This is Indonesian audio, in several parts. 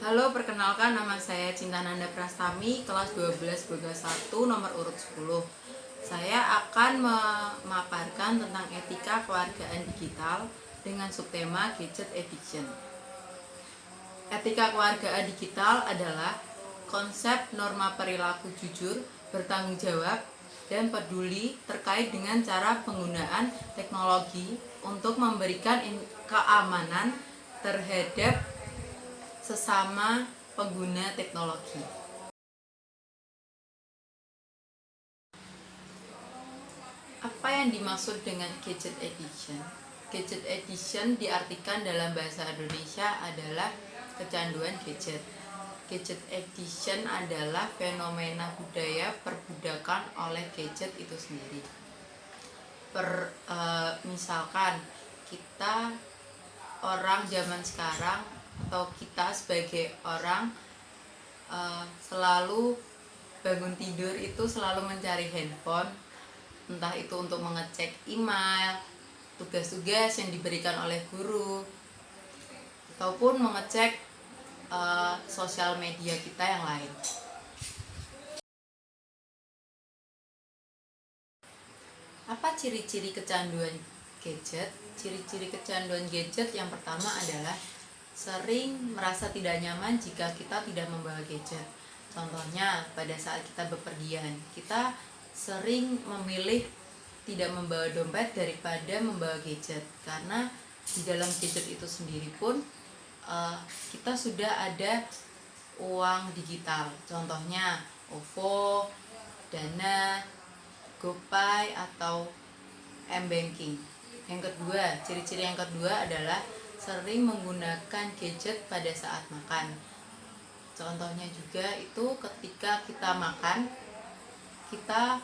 Halo, perkenalkan nama saya Cinta Nanda Prastami, kelas 12 Bagas 1, nomor urut 10. Saya akan memaparkan tentang etika kewargaan digital dengan subtema Gadget Addiction. Etika kewargaan digital adalah konsep norma perilaku jujur, bertanggung jawab, dan peduli terkait dengan cara penggunaan teknologi untuk memberikan keamanan terhadap sesama pengguna teknologi. Apa yang dimaksud dengan gadget addiction? Gadget addiction diartikan dalam bahasa Indonesia adalah kecanduan gadget. Gadget addiction adalah fenomena budaya perbudakan oleh gadget itu sendiri. Misalkan kita orang zaman sekarang atau kita sebagai orang selalu bangun tidur itu selalu mencari handphone, entah itu untuk mengecek email, tugas-tugas yang diberikan oleh guru, ataupun mengecek sosial media kita yang lain. Apa ciri-ciri kecanduan gadget? Ciri-ciri kecanduan gadget yang pertama adalah sering merasa tidak nyaman jika kita tidak membawa gadget. Contohnya pada saat kita bepergian, kita sering memilih tidak membawa dompet daripada membawa gadget, karena di dalam gadget itu sendiri pun kita sudah ada uang digital. Contohnya OVO, Dana, GoPay atau M-Banking. Yang kedua, ciri-ciri yang kedua adalah sering menggunakan gadget pada saat makan. Contohnya juga itu ketika kita makan, kita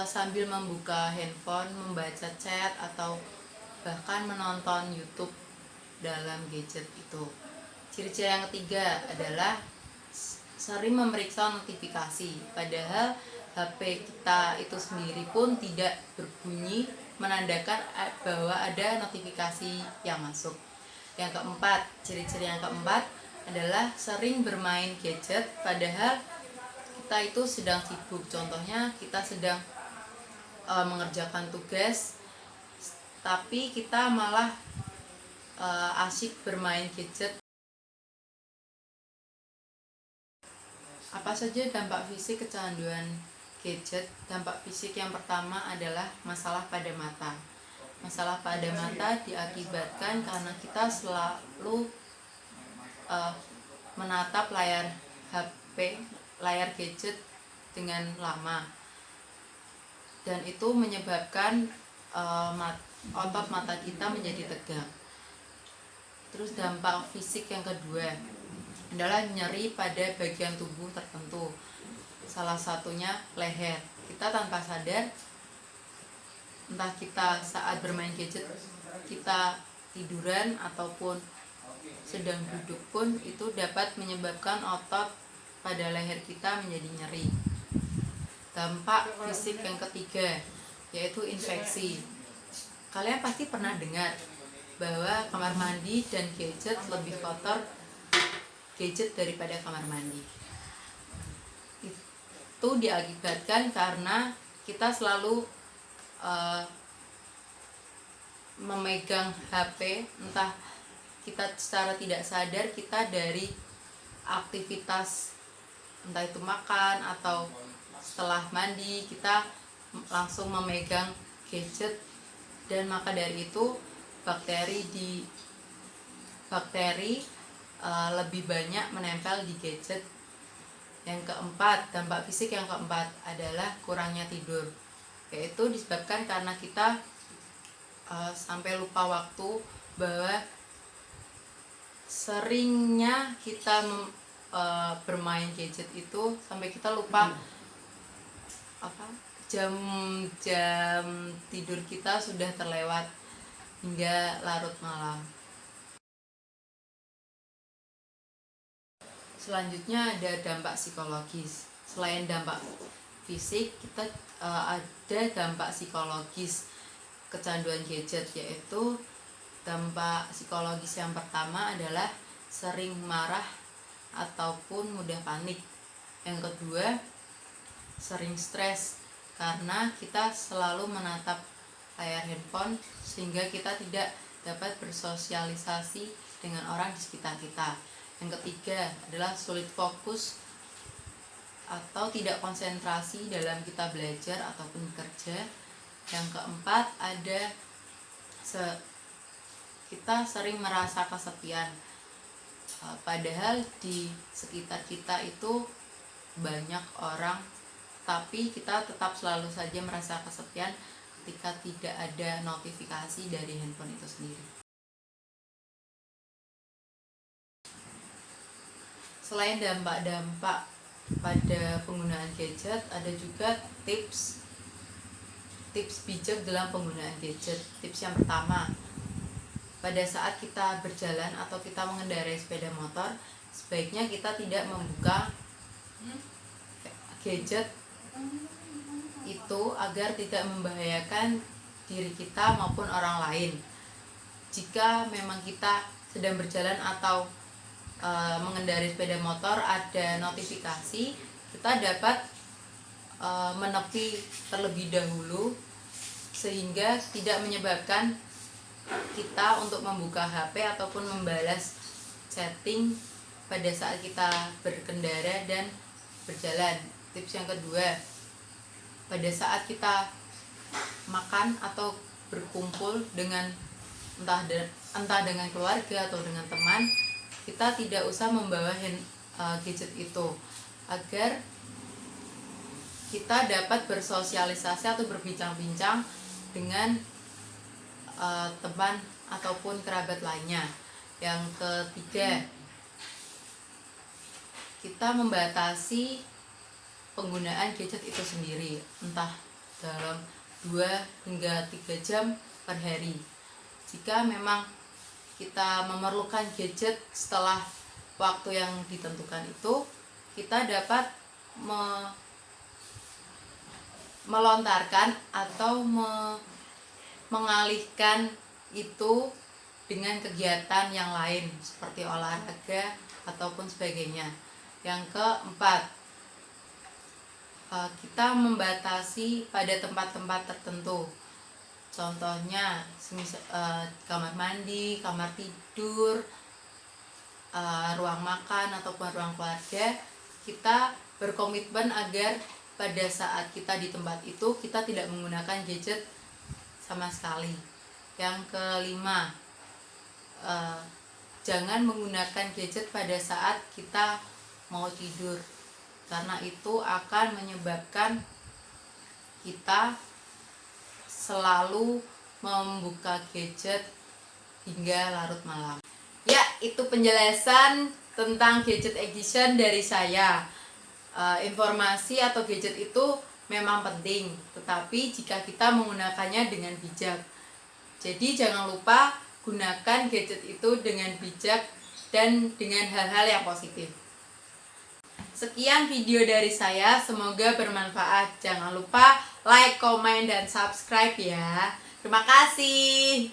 sambil membuka handphone, membaca chat, atau bahkan menonton YouTube dalam gadget itu. Ciri-ciri yang ketiga adalah sering memeriksa notifikasi, padahal HP kita itu sendiri pun tidak berbunyi menandakan bahwa ada notifikasi yang masuk. Yang keempat, ciri-ciri yang keempat adalah sering bermain gadget padahal kita itu sedang sibuk. Contohnya kita sedang mengerjakan tugas, tapi kita malah asyik bermain gadget. Apa saja dampak fisik kecanduan gadget? Dampak fisik yang pertama adalah masalah pada mata. Masalah pada mata diakibatkan karena kita selalu menatap layar HP, layar gadget dengan lama, dan itu menyebabkan otot mata kita menjadi tegang. Terus dampak fisik yang kedua adalah nyeri pada bagian tubuh tertentu, salah satunya leher. Kita tanpa sadar, entah kita saat bermain gadget, kita tiduran ataupun sedang duduk pun, itu dapat menyebabkan otot pada leher kita menjadi nyeri. Dampak fisik yang ketiga yaitu infeksi. Kalian pasti pernah dengar bahwa kamar mandi dan gadget lebih kotor gadget daripada kamar mandi. Itu diakibatkan karena kita selalu memegang HP, entah kita secara tidak sadar, kita dari aktivitas entah itu makan atau setelah mandi kita langsung memegang gadget, dan maka dari itu bakteri lebih banyak menempel di gadget. Yang keempat, dampak fisik yang keempat adalah kurangnya tidur, yaitu disebabkan karena kita sampai lupa waktu, bahwa seringnya kita bermain gadget itu sampai kita lupa jam tidur kita sudah terlewat hingga larut malam. Selanjutnya ada dampak psikologis. Selain dampak fisik, kita ada dampak psikologis kecanduan gadget, yaitu dampak psikologis yang pertama adalah sering marah ataupun mudah panik. Yang kedua, sering stres karena kita selalu menatap layar handphone sehingga kita tidak dapat bersosialisasi dengan orang di sekitar kita. Yang ketiga adalah sulit fokus atau tidak konsentrasi dalam kita belajar ataupun bekerja. Yang keempat ada kita sering merasa kesepian, padahal di sekitar kita itu banyak orang, tapi kita tetap selalu saja merasa kesepian ketika tidak ada notifikasi dari handphone itu sendiri. Selain dampak-dampak pada penggunaan gadget, ada juga tips bijak dalam penggunaan gadget. Tips yang pertama, pada saat kita berjalan atau kita mengendarai sepeda motor, sebaiknya kita tidak membuka gadget itu agar tidak membahayakan diri kita maupun orang lain. Jika memang kita sedang berjalan atau mengendarai sepeda motor ada notifikasi, kita dapat menepi terlebih dahulu sehingga tidak menyebabkan kita untuk membuka HP ataupun membalas chatting pada saat kita berkendara dan berjalan. Tips yang kedua, pada saat kita makan atau berkumpul dengan entah dengan keluarga atau dengan teman, kita tidak usah membawa gadget itu agar kita dapat bersosialisasi atau berbincang-bincang dengan teman ataupun kerabat lainnya. Yang ketiga, kita membatasi penggunaan gadget itu sendiri, entah dalam 2 hingga 3 jam per hari. Jika memang kita memerlukan gadget setelah waktu yang ditentukan itu, kita dapat melontarkan atau mengalihkan itu dengan kegiatan yang lain seperti olahraga ataupun sebagainya. Yang keempat, kita membatasi pada tempat-tempat tertentu. Contohnya kamar mandi, kamar tidur, ruang makan ataupun ruang keluarga. Kita berkomitmen agar pada saat kita di tempat itu kita tidak menggunakan gadget sama sekali. Yang kelima, jangan menggunakan gadget pada saat kita mau tidur, karena itu akan menyebabkan kita selalu membuka gadget hingga larut malam. Ya, itu penjelasan tentang gadget addiction dari saya. Informasi atau gadget itu memang penting, tetapi jika kita menggunakannya dengan bijak. Jadi jangan lupa gunakan gadget itu dengan bijak dan dengan hal-hal yang positif. Sekian video dari saya, semoga bermanfaat. Jangan lupa like, komen, dan subscribe ya. Terima kasih.